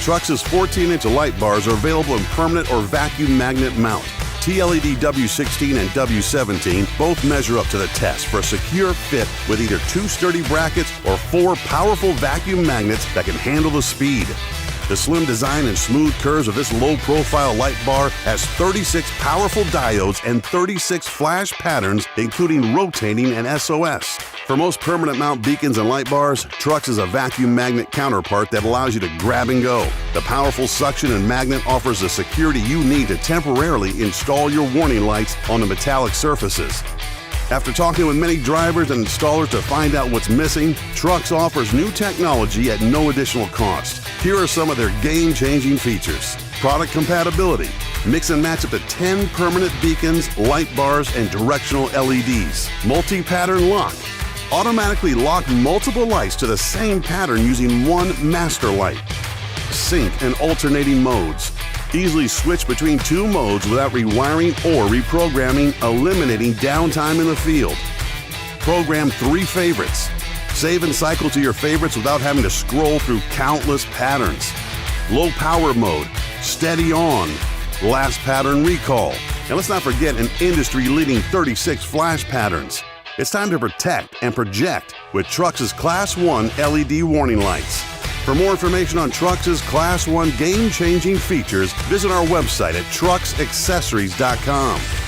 Trucks' 14-inch light bars are available in permanent or vacuum magnet mount. TLED W16 and W17 both measure up to the test for a secure fit with either 2 sturdy brackets or 4 powerful vacuum magnets that can handle the speed. The slim design and smooth curves of this low-profile light bar has 36 powerful diodes and 36 flash patterns, including rotating and SOS. For most permanent mount beacons and light bars, Trucks is a vacuum magnet counterpart that allows you to grab and go. The powerful suction and magnet offers the security you need to temporarily install your warning lights on the metallic surfaces. After talking with many drivers and installers to find out what's missing, Trucks offers new technology at no additional cost. Here are some of their game-changing features. Product compatibility. Mix and match up to 10 permanent beacons, light bars, and directional LEDs. Multi-pattern lock. Automatically lock multiple lights to the same pattern using one master light. Sync and alternating modes. Easily switch between 2 modes without rewiring or reprogramming, eliminating downtime in the field. Program 3 favorites. Save and cycle to your favorites without having to scroll through countless patterns. Low power mode, steady on, last pattern recall. And let's not forget an industry-leading 36 flash patterns. It's time to protect and project with Trucks' Class 1 LED warning lights. For more information on Trucks' Class 1 game-changing features, visit our website at trucksaccessories.com.